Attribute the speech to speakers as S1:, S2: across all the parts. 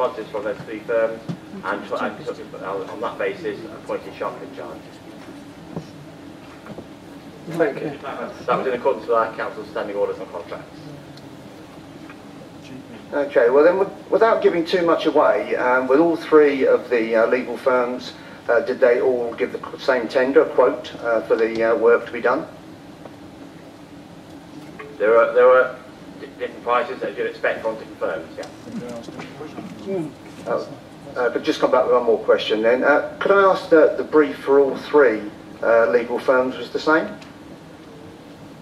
S1: responses from those three firms, and on that basis appointed sharp in charge.
S2: Thank you.
S1: That was in accordance with our council's standing orders on contracts.
S3: Okay, well then, without giving too much away, with all three of the legal firms, did they all give the same tender quote for the work to be done?
S1: There were different prices as you'd expect from different firms, yeah.
S3: But just come back with one more question then. Could I ask that the brief for all three legal firms was the same?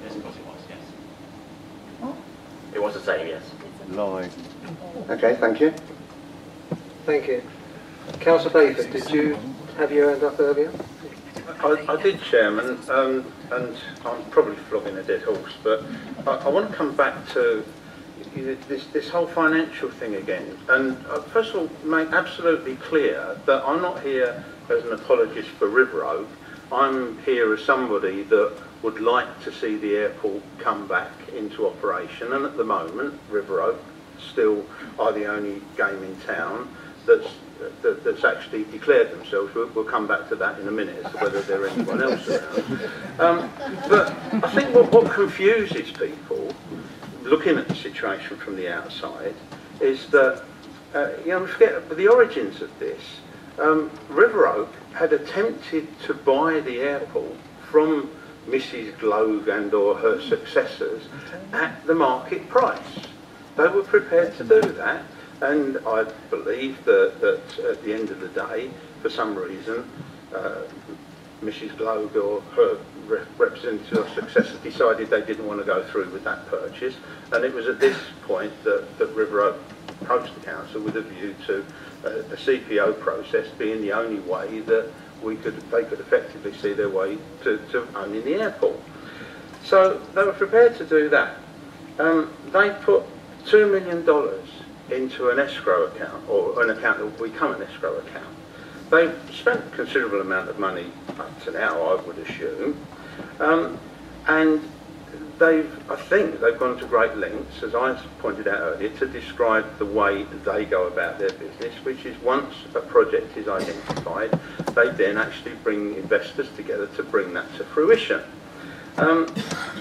S1: Yes, of course it was, yes. It was the same, yes.
S4: Lie.
S3: Okay, thank you.
S2: Thank you. Councillor Bayford, did you have your hand up earlier?
S5: I did, Chairman, and I'm probably flogging a dead horse, but I want to come back to this whole financial thing again. And first of all, make absolutely clear that I'm not here as an apologist for River Oak. I'm here as somebody that would like to see the airport come back into operation, and at the moment River Oak still are the only game in town that's actually declared themselves. We'll come back to that in a minute as to whether there's anyone else around. But I think what confuses people looking at the situation from the outside is that we forget the origins of this. River Oak had attempted to buy the airport from Mrs. Globe and or her successors at the market price. They were prepared to do that, and I believe that at the end of the day, for some reason, Mrs. Globe or her representative or successor decided they didn't want to go through with that purchase, and it was at this point that River Oak approached the council with a view to a CPO process being the only way that they could effectively see their way to owning the airport. So they were prepared to do that. They put $2 million into an escrow account, or an account that will become an escrow account. They've spent a considerable amount of money up to now, I would assume, and I think they've gone to great lengths, as I pointed out earlier, to describe the way they go about their business, which is once a project is identified, they then actually bring investors together to bring that to fruition.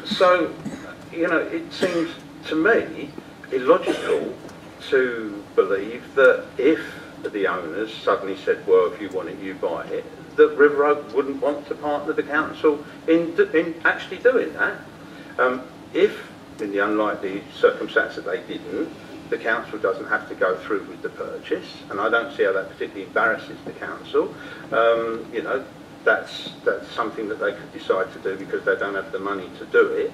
S5: So, it seems to me illogical to believe that if the owners suddenly said, well, if you want it, you buy it, that River Oak wouldn't want to partner the council in actually doing that. If, in the unlikely circumstance that they didn't, the council doesn't have to go through with the purchase, and I don't see how that particularly embarrasses the council. That's something that they could decide to do because they don't have the money to do it.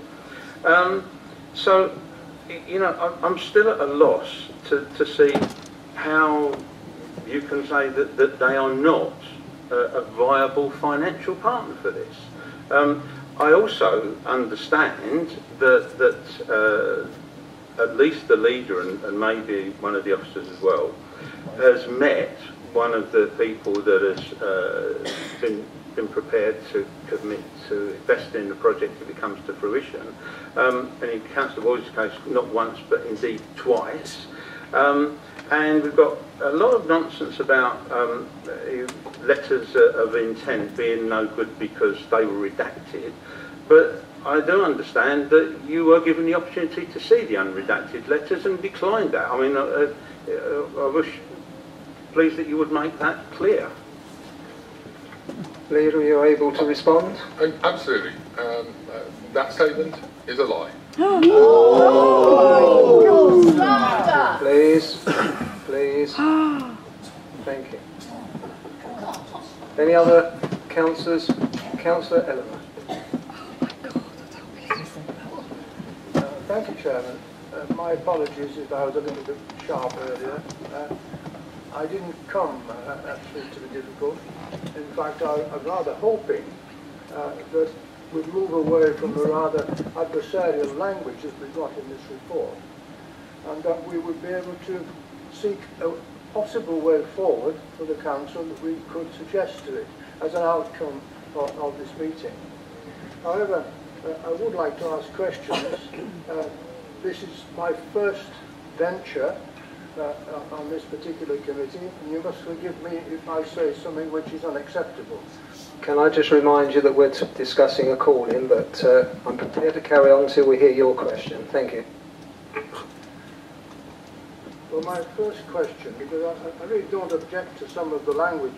S5: So, I'm still at a loss to see how you can say that they are not a viable financial partner for this. I also understand that at least the leader and maybe one of the officers as well has met one of the people that has been prepared to commit to invest in the project if it comes to fruition. And in Councillor Boyd's case, not once but indeed twice. And we've got a lot of nonsense about letters of intent being no good because they were redacted. But I do understand that you were given the opportunity to see the unredacted letters and declined that. I mean, I wish, please, that you would make that clear.
S2: Leader, are you able to respond?
S6: Absolutely. That statement is a lie.
S2: Please, please. Thank you. Any other councillors? Councillor Eleanor.
S7: Thank you, Chairman. My apologies if I was a little bit sharp earlier. I didn't come actually to be difficult. In fact, I'm rather hoping that we'd move away from the rather adversarial language that we've got in this report, and that we would be able to seek a possible way forward for the council that we could suggest to it as an outcome of this meeting. However, I would like to ask questions. This is my first venture on this particular committee, and you must forgive me if I say something which is unacceptable.
S2: Can I just remind you that we're discussing a call-in, but I'm prepared to carry on until we hear your question. Thank you.
S7: Well, my first question, because I really don't object to some of the language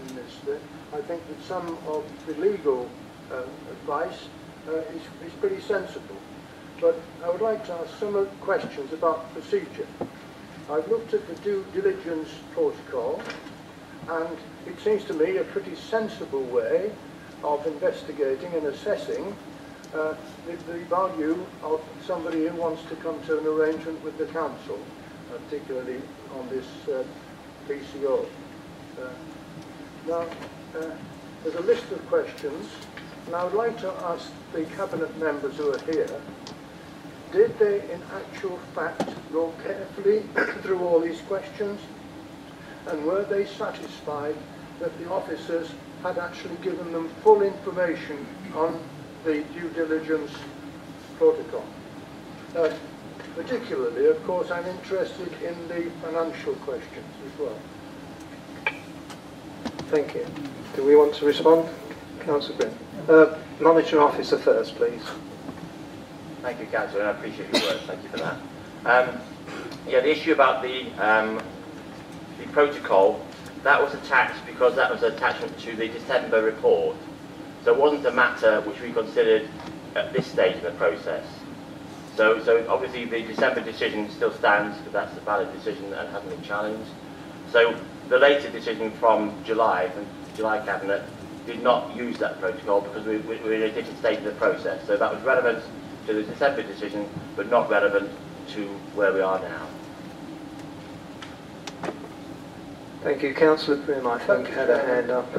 S7: in this. I think that some of the legal advice is pretty sensible. But I would like to ask some questions about procedure. I've looked at the due diligence protocol, and it seems to me a pretty sensible way of investigating and assessing the value of somebody who wants to come to an arrangement with the council, particularly on this PCO. Now, there's a list of questions, and I would like to ask the Cabinet members who are here, did they in actual fact go carefully through all these questions, and were they satisfied that the officers had actually given them full information on the due diligence protocol? Particularly, of course, I'm interested in the financial questions as well.
S2: Thank you. Do we want to respond? Councillor Bryn. Monitoring officer first, please.
S1: Thank you, Councillor, and I appreciate your words. Thank you for that. Yeah, the issue about the protocol, that was attached because that was an attachment to the December report. So it wasn't a matter which we considered at this stage of the process. So obviously the December decision still stands, because that's a valid decision and hasn't been challenged. So the later decision from July Cabinet, did not use that protocol because we were in a different stage of the process. So that was relevant to the December decision, but not relevant to where we are now.
S2: Thank you. Councillor Brim, I think, had a hand up.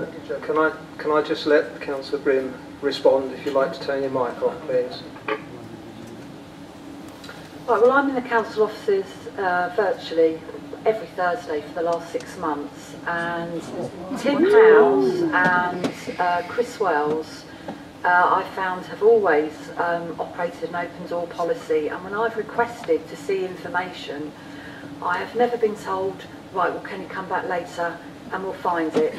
S2: Can I just let Councillor Brim respond? If you'd like to turn your mic off, please.
S4: Right, well, I'm in the council offices virtually every Thursday for the last 6 months, and Tim Howes and Chris Wells I found have always operated an open door policy, and when I've requested to see information, I have never been told, right, well, can you come back later and we'll find it.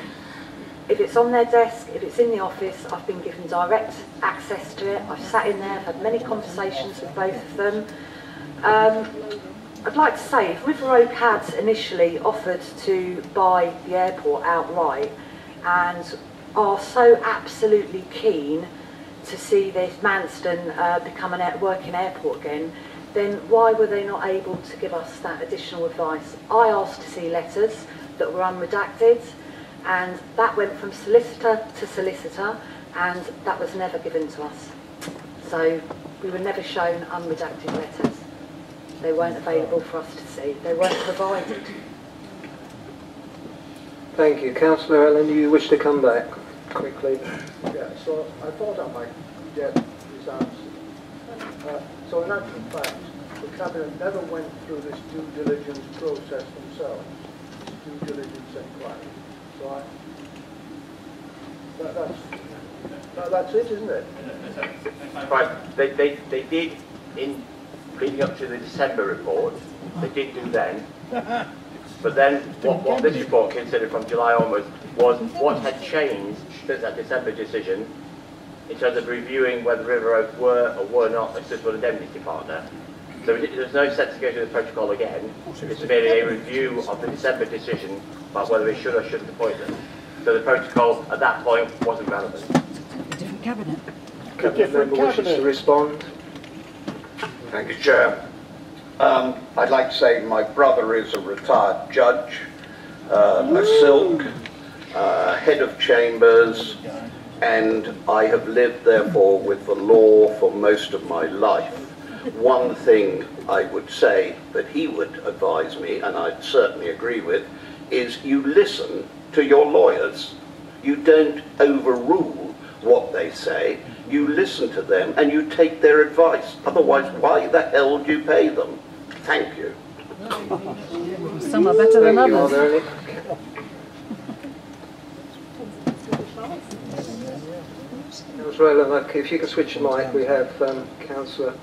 S4: If it's on their desk, if it's in the office, I've been given direct access to it. I've sat in there, I've had many conversations with both of them. I'd like to say, if River Oak had initially offered to buy the airport outright and are so absolutely keen to see this Manston become a working airport again, then why were they not able to give us that additional advice? I asked to see letters that were unredacted, and that went from solicitor to solicitor, and that was never given to us. So we were never shown unredacted letters. They weren't available for us to see. They weren't provided.
S2: Thank you. Councillor Allen, you wish to come back quickly?
S7: Yeah, so I thought I might get this answer. So in actual fact, the Cabinet never went through this due diligence process themselves, this due diligence inquiry. So that's it, isn't it?
S1: Right, they did, in leading up to the December report, they did do then, but then what this report considered from July onwards was what had changed since that December decision in terms of reviewing whether River Oak were or were not a suitable indemnity partner. So there's no sense to go through the protocol again. It's merely a review of the December decision about whether we should or shouldn't appoint them. So the protocol at that point wasn't relevant.
S8: A different cabinet.
S2: Cabinet member wishes to respond.
S9: Thank you, Chair. I'd like to say my brother is a retired judge, a silk, head of chambers, and I have lived, therefore, with the law for most of my life. One thing I would say that he would advise me, and I'd certainly agree with, is you listen to your lawyers. You don't overrule what they say. You listen to them and you take their advice. Otherwise, why the hell do you pay them? Thank you.
S8: Some are better than others.
S2: Are there any? Councillor, if you could switch the mic, we have Councillor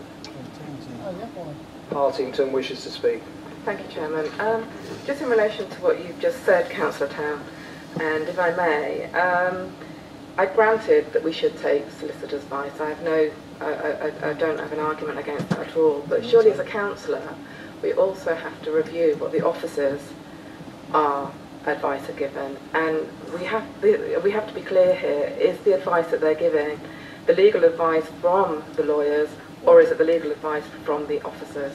S2: Partington wishes to speak.
S10: Thank you, Chairman. Just in relation to what you've just said, Councillor Town, and if I may, I granted that we should take solicitors' advice. I don't have an argument against that at all. But surely, as a councillor, we also have to review what the officers advice are given, and we have to be clear here: is the advice that they're giving the legal advice from the lawyers, or is it the legal advice from the officers?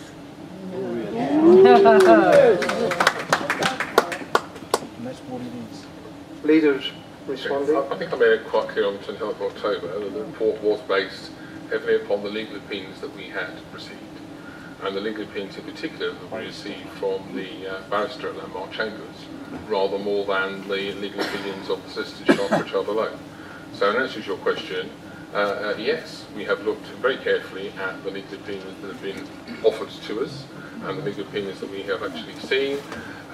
S2: Leaders responding.
S6: I think I made it quite clear on the 29th of October that the report was based heavily upon the legal opinions that we had received, and the legal opinions in particular that we received from the barrister at Landmark Chambers, rather more than the legal opinions of the solicitor Sharp Richard alone. So in answer to your question, yes, we have looked very carefully at the legal opinions that have been offered to us and the legal opinions that we have actually seen,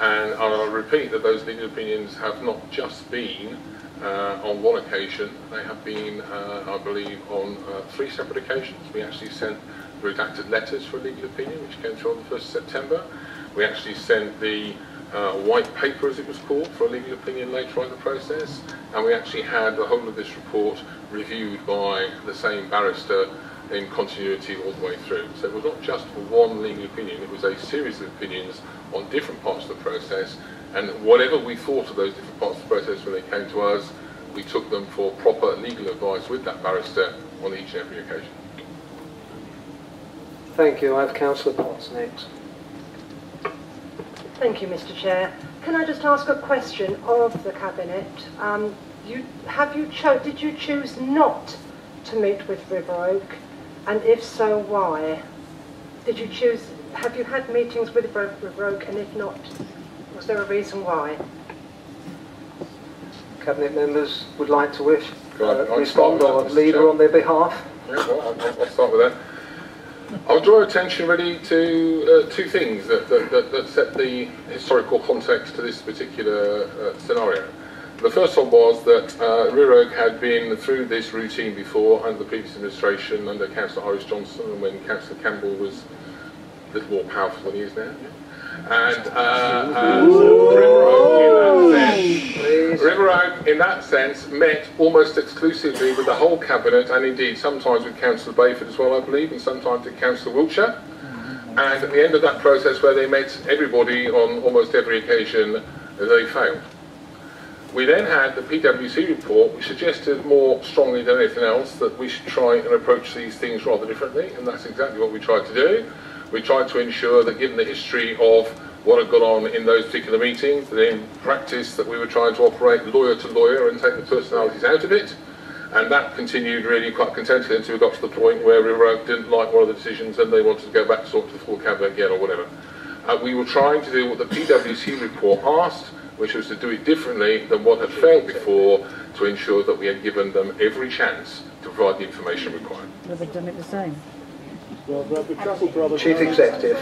S6: and I'll repeat that those legal opinions have not just been on one occasion, they have been, I believe, on 3 separate occasions. We actually sent redacted letters for a legal opinion, which came through on the 1st of September. We actually sent the white paper, as it was called, for a legal opinion later on in the process, and we actually had the whole of this report reviewed by the same barrister in continuity all the way through. So it was not just for one legal opinion, it was a series of opinions on different parts of the process, and whatever we thought of those different parts of the process when they came to us, we took them for proper legal advice with that barrister on each and every occasion.
S2: Thank you. I have Councillor Potts next.
S11: Thank you, Mr. Chair. Can I just ask a question of the Cabinet? Did you choose not to meet with River Oak, and if so, why? Have you had meetings with River Oak, and if not, was there a reason why?
S2: Cabinet members would like to respond
S6: or
S2: leader on their behalf.
S6: Yeah, well, I'll start with that. I'll draw attention really to 2 things that set the historical context to this particular scenario. The first one was that Rear Oak had been through this routine before under the previous administration, under Councillor Iris Johnson, and when Councillor Campbell was a little more powerful than he is now. And River Oak, in that sense, met almost exclusively with the whole Cabinet, and indeed sometimes with Councillor Bayford as well, I believe, and sometimes with Councillor Wiltshire. And at the end of that process, where they met everybody on almost every occasion, they failed. We then had the PwC report, which suggested more strongly than anything else that we should try and approach these things rather differently, and that's exactly what we tried to do. We tried to ensure that, given the history of what had gone on in those particular meetings, that in practice that we were trying to operate lawyer to lawyer and take the personalities out of it, and that continued really quite contentedly until we got to the point where River Oak didn't like one of the decisions and they wanted to go back to sort of the full Cabinet again or whatever. We were trying to do what the PwC report asked, which was to do it differently than what had failed before, to ensure that we had given them every chance to provide the information required.
S8: Well, they've done it the same.
S2: Chief Executive.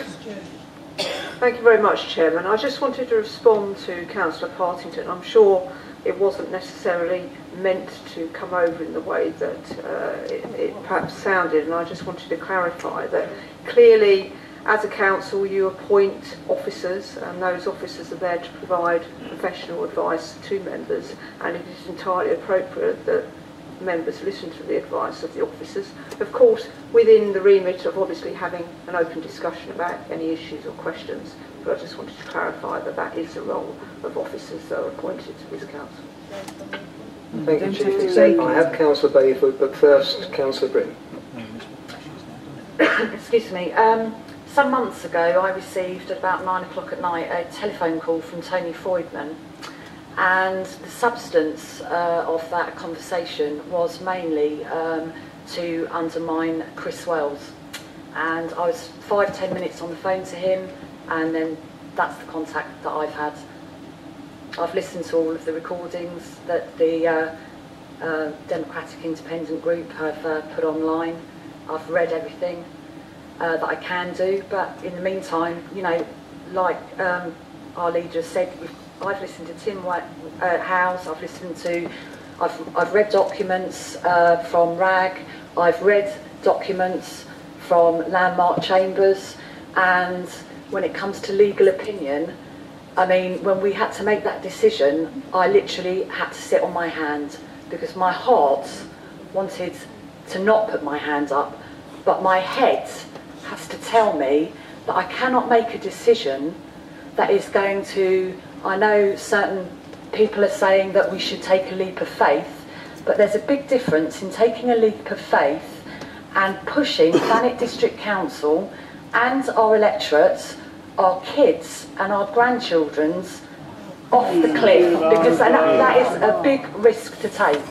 S4: Thank you very much, Chairman. I just wanted to respond to Councillor Partington. I'm sure it wasn't necessarily meant to come over in the way that it perhaps sounded, and I just wanted to clarify that clearly, as a council, you appoint officers, and those officers are there to provide professional advice to members, and it is entirely appropriate that members listen to the advice of the officers. Of course, within the remit of obviously having an open discussion about any issues or questions, but I just wanted to clarify that that is the role of officers that are appointed to this council.
S2: Thank you, Chief Executive. I have Councillor Bayford, but first, Councillor Brim.
S4: Excuse me. Some months ago, I received at about 9 o'clock at night a telephone call from Tony Freudman, and the substance of that conversation was mainly to undermine Chris Wells. And I was 5-10 minutes on the phone to him, and then that's the contact that I've had. I've listened to all of the recordings that the Democratic Independent Group have put online. I've read everything that I can do, but in the meantime, you know, like our leader said, I've listened to Tim Howes, I've read documents from RAG, I've read documents from Landmark Chambers, and when it comes to legal opinion, I mean, when we had to make that decision, I literally had to sit on my hand because my heart wanted to not put my hand up, but my head has to tell me that I cannot make a decision that is going to, I know certain people are saying that we should take a leap of faith, but there's a big difference in taking a leap of faith and pushing Thanet District Council and our electorates, our kids and our grandchildren's off the cliff, because that is a big risk to take.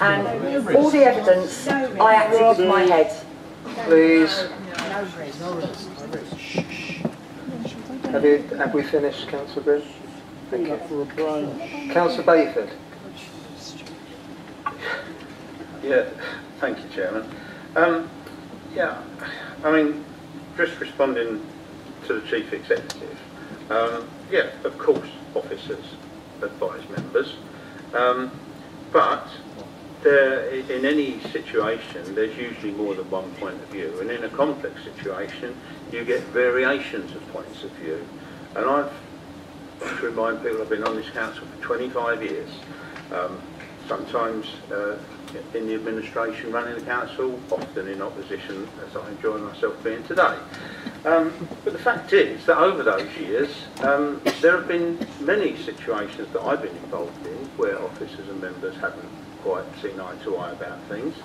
S4: And all the evidence, I acted with my head.
S2: Please. Have we finished, Councillor Brim? Thank you. Councillor Bayford.
S5: Yeah, thank you, Chairman. Yeah, I mean, just responding to the Chief Executive, yeah, of course officers advise members, but in any situation there's usually more than one point of view, and in a complex situation you get variations of points of view. And I've to remind people I've been on this council for 25 years, sometimes in the administration running the council, often in opposition, as I enjoy myself being today. But the fact is that over those years there have been many situations that I've been involved in where officers and members haven't quite seen eye to eye about things,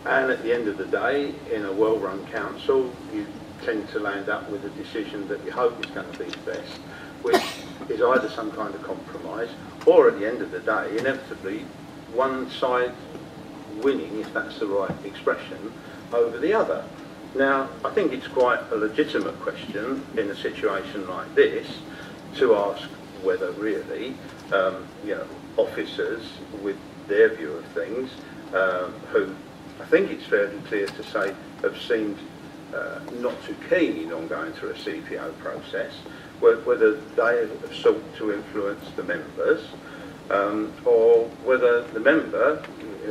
S5: and at the end of the day, in a well-run council, you tend to land up with a decision that you hope is going to be the best, which is either some kind of compromise, or at the end of the day, inevitably, one side winning, if that's the right expression, over the other. Now, I think it's quite a legitimate question in a situation like this to ask whether really, you know, officers with their view of things, who I think it's fairly clear to say have seemed not too keen on going through a CPO process, whether they have sought to influence the members, or whether the member,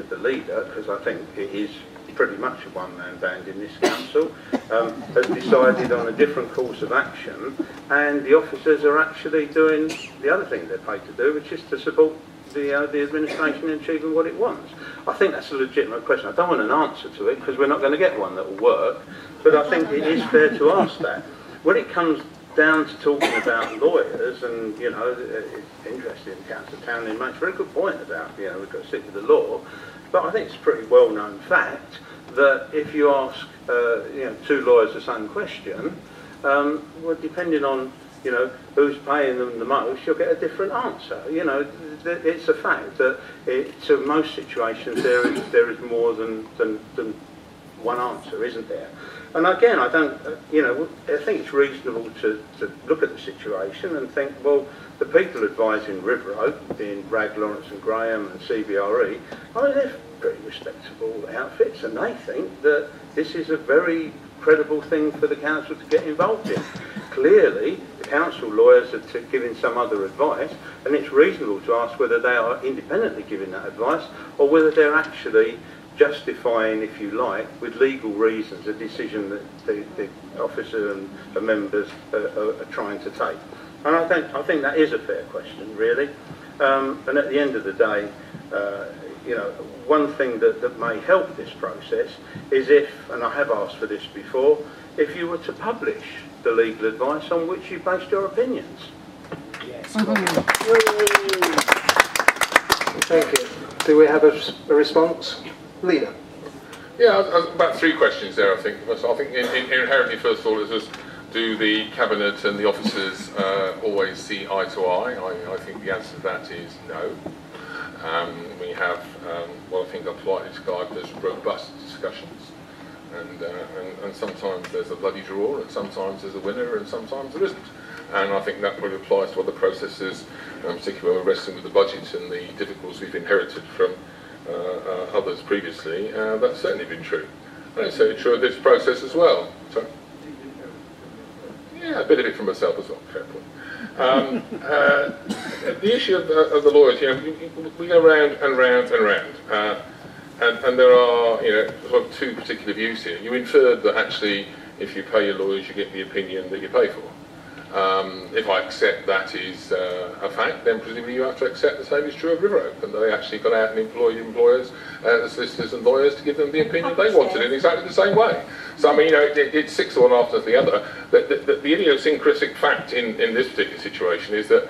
S5: the leader, because I think it is pretty much a one-man band in this council, has decided on a different course of action, and the officers are actually doing the other thing they're paid to do, which is to support the administration in achieving what it wants. I think that's a legitimate question. I don't want an answer to it because we're not going to get one that will work, but I think it is fair to ask that. When it comes down to talking about lawyers, and you know, it's interesting, Councillor Townley makes a very good point about, you know, we've got to stick with the law, but I think it's a pretty well-known fact that if you ask you know, two lawyers the same question, well, depending on, you know, who's paying them the most, you'll get a different answer. You know, it's a fact that to most situations there is more than one answer, isn't there? And again, I don't, you know, I think it's reasonable to look at the situation and think, well, the people advising River Oak, being Ragg, Lawrence and Graham and CBRE, I mean, they're pretty respectable outfits, and they think that this is a very credible thing for the council to get involved in. Clearly, the council lawyers are giving some other advice, and it's reasonable to ask whether they are independently giving that advice, or whether they're actually justifying, if you like, with legal reasons, a decision that the officer and the members are trying to take. And I think that is a fair question, really. And at the end of the day, you know, one thing that may help this process is if, and I have asked for this before, if you were to publish the legal advice on which you based your opinions.
S2: Yes. Thank you. Do we have a response? Leader.
S6: Yeah, about three questions there, I think. So I think inherently, first of all, is just, do the Cabinet and the officers always see eye to eye? I think the answer to that is no. We have what I think are politely described as robust discussions, and sometimes there's a bloody draw, and sometimes there's a winner, and sometimes there isn't. And I think that probably applies to other processes, particularly when we're wrestling with the budget and the difficulties we've inherited from others previously. That's certainly been true. And it's certainly true of this process as well. So, yeah, a bit of it from myself as well, fair point. The issue of the lawyers, you know, we go round and round and round, and there are, you know, sort of two particular views here. You inferred that actually, if you pay your lawyers, you get the opinion that you pay for. If I accept that is a fact, then presumably you have to accept the same is true of River Oak, and they actually got out and employed employers, solicitors and lawyers to give them the opinion they wanted in exactly the same way. So I mean, you know, it's six one after the other. The idiosyncratic fact in this particular situation is that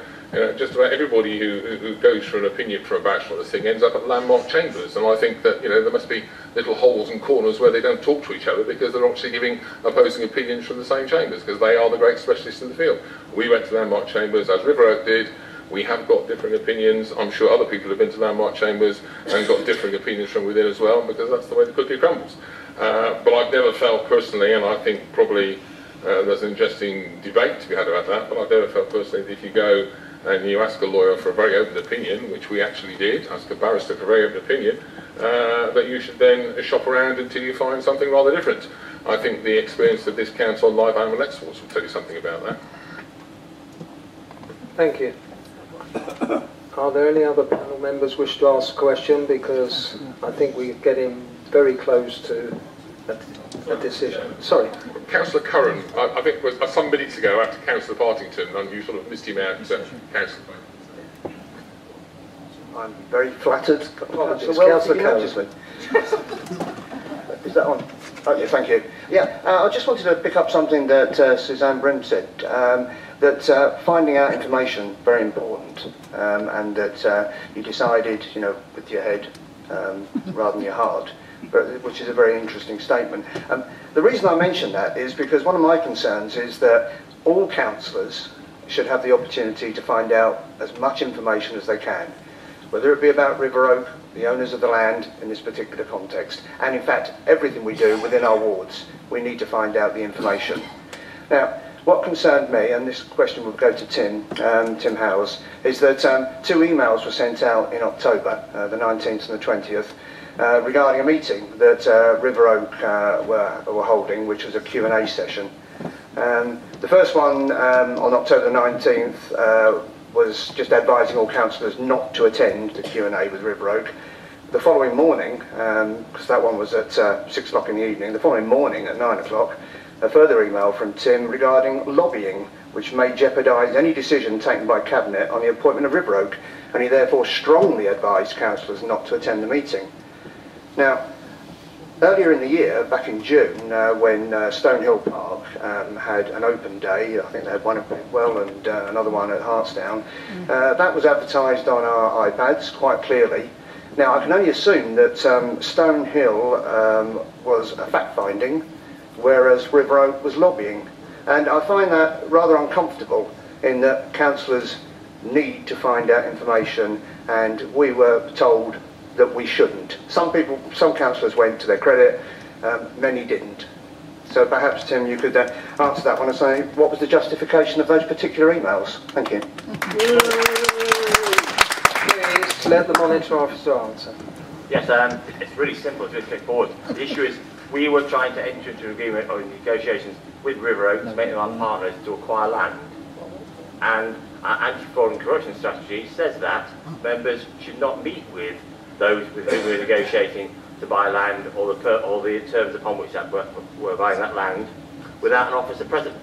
S6: just about everybody who goes for an opinion from a bachelor on this thing ends up at landmark chambers, and I think that there must be little holes and corners where they don't talk to each other because they're actually giving opposing opinions from the same chambers, because they are the great specialists in the field. We went to landmark chambers as River Oak did. We have got different opinions. I'm sure other people have been to landmark chambers and got different opinions from within as well, because that's the way the cookie crumbles. But I've never felt personally, and I think probably there's an interesting debate to be had about that, but I've never felt personally that if you go and you ask a lawyer for a very open opinion, which we actually did, ask a barrister for a very open opinion, that you should then shop around until you find something rather different. I think the experience of this council on live animal exports will tell you something about that.
S2: Thank you. Are there any other panel members wish to ask a question? Because I think we're getting very close to a decision. Sorry.
S6: Councillor Curran, I think it was some minutes ago after Councillor Partington, and you sort of missed him out, Councillor.
S3: I'm very flattered.
S2: Apologies.
S3: Well,
S2: Councillor Curran.
S3: Is that on? Oh, yeah, thank you. Yeah, I just wanted to pick up something that Suzanne Brim said, that finding out information, very important, and that you decided, with your head rather than your heart, which is a very interesting statement. The reason I mention that is because one of my concerns is that all councillors should have the opportunity to find out as much information as they can, whether it be about River Oak, the owners of the land in this particular context, and in fact everything we do within our wards, we need to find out the information. Now, what concerned me, and this question will go to Tim Howes, is that two emails were sent out in October, the 19th and the 20th, regarding a meeting that River Oak were holding, which was a Q&A session. The first one on October the 19th was just advising all councillors not to attend the Q&A with River Oak. The following morning, because that one was at 6 o'clock in the evening, the following morning at 9 o'clock, a further email from Tim regarding lobbying, which may jeopardise any decision taken by Cabinet on the appointment of River Oak, and he therefore strongly advised councillors not to attend the meeting. Now, earlier in the year, back in June, when Stonehill Park had an open day, I think they had one at Bidwell and another one at Hartsdown, that was advertised on our iPads quite clearly. Now, I can only assume that Stonehill was a fact-finding, whereas River Oak was lobbying. And I find that rather uncomfortable in that councillors need to find out information, and we were told that we shouldn't. Some councillors went to their credit, many didn't. So perhaps, Tim, you could answer that one and say, what was the justification of those particular emails? Thank you.
S2: Please let the monitor officer answer.
S1: Yes, it's really simple, it's really straightforward. The issue is, we were trying to enter into an agreement or negotiations with River Oak to make them our partners to acquire land. And our anti-fraud and corruption strategy says that members should not meet with those with whom we're negotiating to buy land or the terms upon which we're buying that land without an officer present.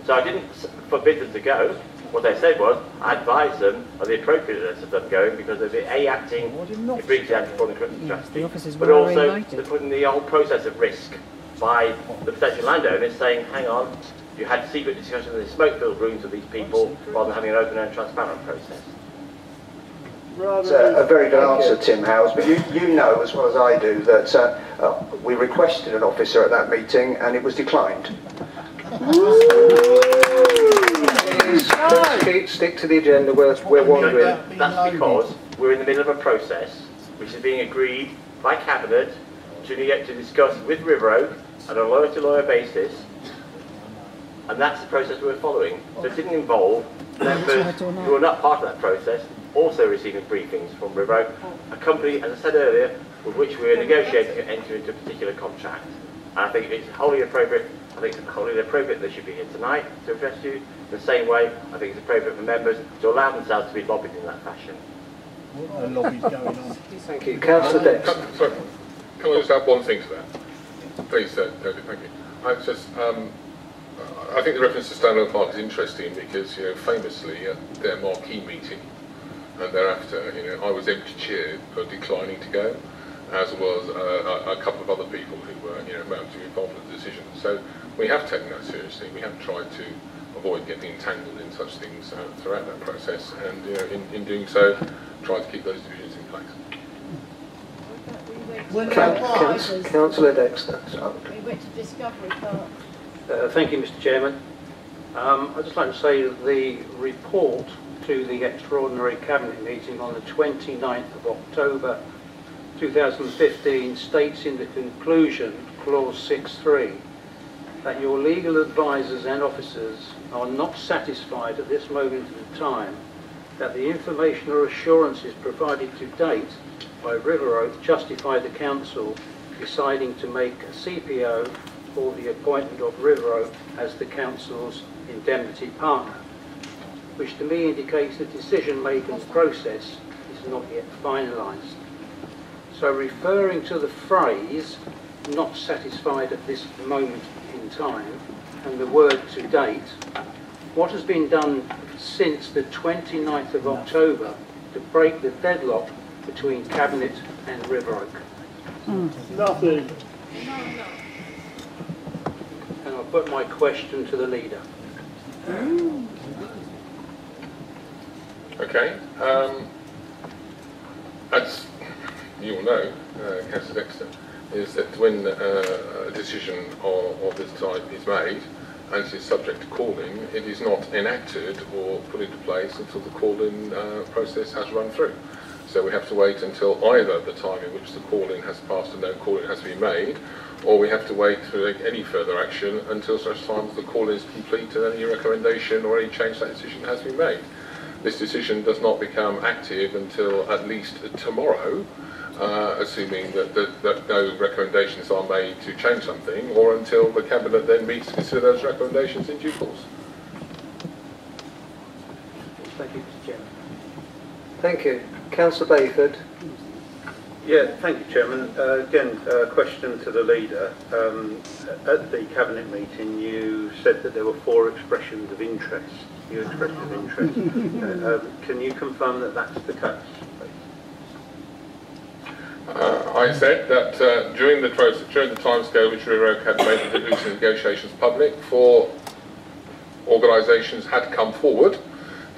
S1: So I didn't forbid them to go. What they said was, I advised them of the appropriateness of them going because of the acting in breach of the anti-fraud and corruption strategy, but also they're putting the whole process at risk by the potential landowners saying, hang on, you had secret discussions in the smoke-filled rooms with these people rather than having an open and transparent process.
S3: It's a very good answer, Tim Howes, but you know as well as I do that we requested an officer at that meeting and it was declined.
S2: Please stick to the agenda, we're wandering.
S1: That's because we're in the middle of a process which is being agreed by Cabinet to discuss with River Oak on a lawyer-to-lawyer basis, and that's the process we're following. So it didn't involve members who are not part of that process also receiving briefings from River Oak, a company, as I said earlier, with which we are negotiating to enter into a particular contract. And I think it's wholly appropriate. I think it's wholly appropriate they should be here tonight to address you. In the same way, I think it's appropriate for members to allow themselves to be lobbied in that fashion.
S7: The lobby's going on.
S2: Thank you. Councillor Dex.
S6: Sorry, can I just add one thing to that? Please, David, thank you. I just, I think the reference to Stanlow Park is interesting because, famously at their marquee meeting and thereafter, I was empty chaired for declining to go, as was a couple of other people who were, about to be involved in the decision. So we have taken that seriously. We have tried to avoid getting entangled in such things throughout that process, and in doing so, try to keep those divisions in place.
S2: Councillor Dexter.
S12: We went to Discovery Park.
S13: Thank you, Mr. Chairman. I'd just like to say that the report to the extraordinary cabinet meeting on the 29th of October 2015 states in the conclusion, clause 6.3, that your legal advisors and officers are not satisfied at this moment in time that the information or assurances provided to date by River Oak justify the council deciding to make a CPO for the appointment of River Oak as the council's indemnity partner, which to me indicates the decision-making process is not yet finalised. So referring to the phrase not satisfied at this moment in time and the word to date, what has been done since the 29th of October to break the deadlock between Cabinet and River Oak?
S7: Nothing.
S13: And I'll put my question to the leader.
S6: Okay. As you all know, Councillor Dexter, is that when a decision of this type is made and it is subject to call-in, it is not enacted or put into place until the call-in process has run through. So we have to wait until either the time in which the call-in has passed and no call-in has been made, or we have to wait to take any further action until such time as the call is complete and any recommendation or any change to that decision has been made. This decision does not become active until at least tomorrow, assuming that no recommendations are made to change something, or until the Cabinet then meets to consider those recommendations in due course.
S13: Thank you, Mr. Chairman.
S2: Thank you. Councillor Bayford.
S5: Yeah, thank you, Chairman. Again, a question to the leader. At the Cabinet meeting, you said that there were 4 expressions of interest. You expressed of interest. Can you confirm that that's the case?
S6: I said that during the timescale which River Oak had made the delivery negotiations public, 4 organisations had come forward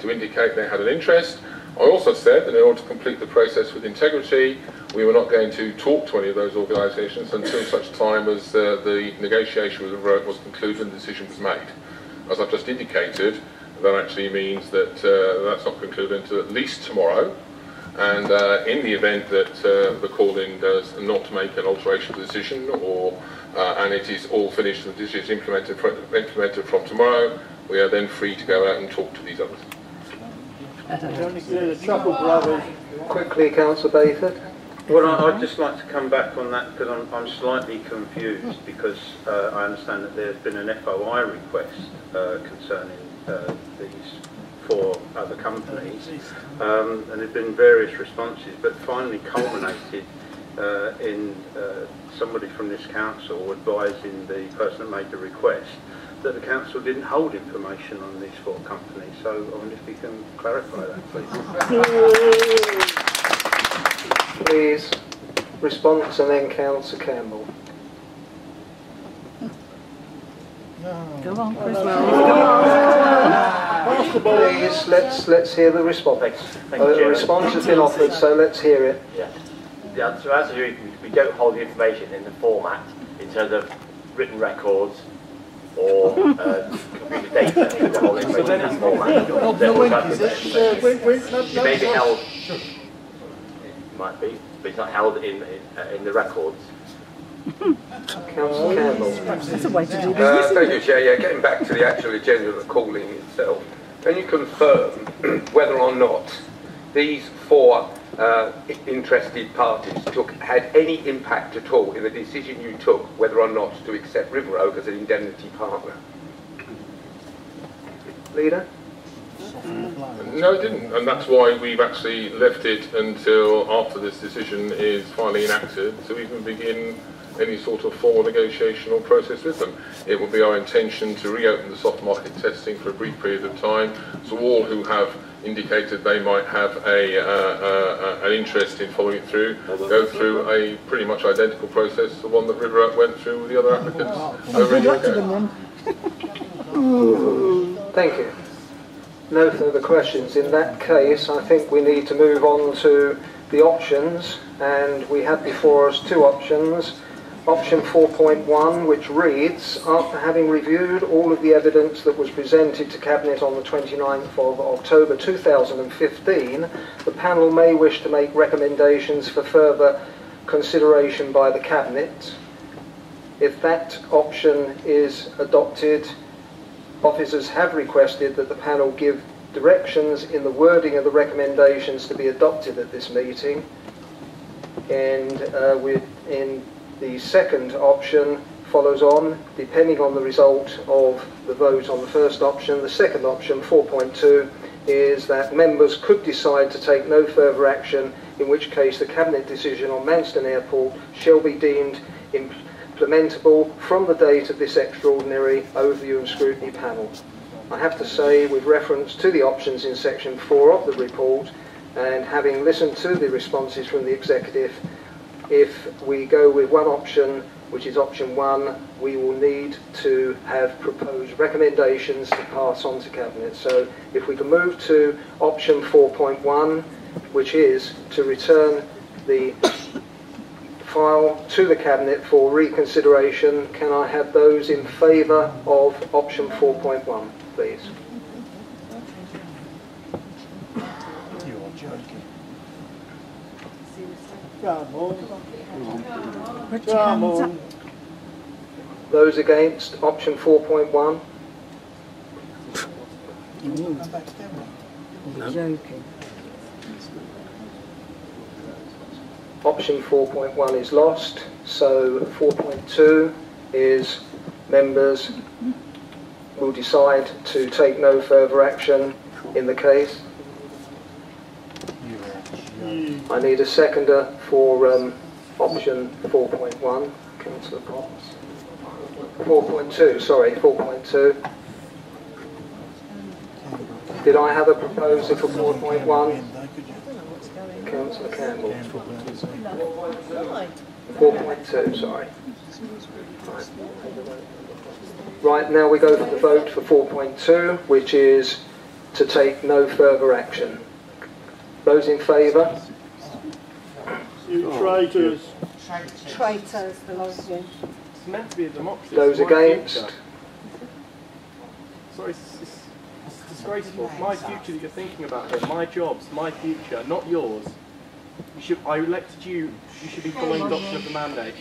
S6: to indicate they had an interest. I also said that in order to complete the process with integrity, we were not going to talk to any of those organisations until such time as the negotiation with River Oak was concluded and the decision was made. As I've just indicated, that actually means that that's not concluded until at least tomorrow. And in the event that the call-in does not make an alteration to the decision, or and it is all finished and the decision is implemented from tomorrow, we are then free to go out and talk to these others.
S7: The Chuckle Brothers.
S2: Quickly, Councillor Bayford.
S5: Well, I'd just like to come back on that because I'm slightly confused because I understand that there's been an FOI request concerning these 4 other companies, and there have been various responses, but finally culminated in somebody from this council advising the person that made the request that the council didn't hold information on these 4 companies. So I wonder if you can clarify that, please.
S2: Please, response and then Councillor Campbell.
S8: Go on, Chris.
S2: Please, let's hear the response. The response has been offered, so let's hear it.
S1: Yeah. The answer is we don't hold the information in the format in terms of written records or computer data in the whole information in that format. It may be held, it might be, but it's not held in the records.
S2: Councillor Campbell.
S8: That's a way to do business.
S14: Thank you, Chair. Yeah, getting back to the actual agenda of the calling itself, can you confirm whether or not these 4 interested parties had any impact at all in the decision you took whether or not to accept River Oak as an indemnity partner?
S2: Leader?
S6: No, it didn't, and that's why we've actually left it until after this decision is finally enacted to even begin any sort of formal negotiation or process with them. It will be our intention to reopen the soft market testing for a brief period of time, so all who have indicated they might have an interest in following it through, go through a pretty much identical process to the one that River Oak went through with the other applicants over a year ago.
S2: Thank you. No further questions. In that case, I think we need to move on to the options, and we have before us two options. Option 4.1, which reads, after having reviewed all of the evidence that was presented to Cabinet on the 29th of October 2015, the panel may wish to make recommendations for further consideration by the Cabinet. If that option is adopted, officers have requested that the panel give directions in the wording of the recommendations to be adopted at this meeting. And in the second option follows on, depending on the result of the vote on the first option. The second option, 4.2, is that members could decide to take no further action, in which case the Cabinet decision on Manston Airport shall be deemed implementable from the date of this extraordinary overview and scrutiny panel. I have to say, with reference to the options in section 4 of the report, and having listened to the responses from the executive, if we go with one option, which is option 1, we will need to have proposed recommendations to pass on to Cabinet. So if we can move to option 4.1, which is to return the file to the Cabinet for reconsideration, can I have those in favour of option 4.1, please?
S7: You're joking. Come on. Come on.
S2: Those against option 4.1?
S8: Joking.
S2: Option 4.1 is lost, so 4.2 is members will decide to take no further action in the case. I need a seconder for option 4.1. Councillor Potts. 4.2, sorry, 4.2. Did I have a proposer for 4.1? Councillor Campbell. 4.2, sorry. Right, now we go for the vote for 4.2, which is to take no further action. Those in favour?
S7: You traitors.
S11: Traitors, the lot of you.
S7: It's meant to be a democracy.
S2: Those against?
S7: Sorry, it's disgraceful. It's my future that you're thinking about here. My job's my future, not yours. I elected you. You should be following the doctrine of the mandate.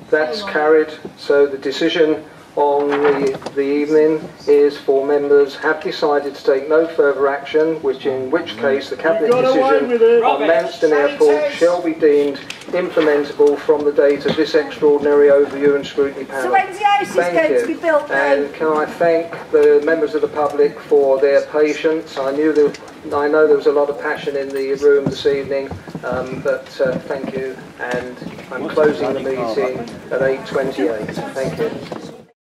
S2: That's carried. So the decision on the evening is for members have decided to take no further action, in which case the Cabinet decision on Manston Airport shall be deemed implementable from the date of this extraordinary overview and scrutiny panel.
S8: So when's the house going to be built then?
S2: And can I thank the members of the public for their patience. I know there was a lot of passion in the room this evening, but thank you, and I'm closing the meeting at 8:28. Thank you.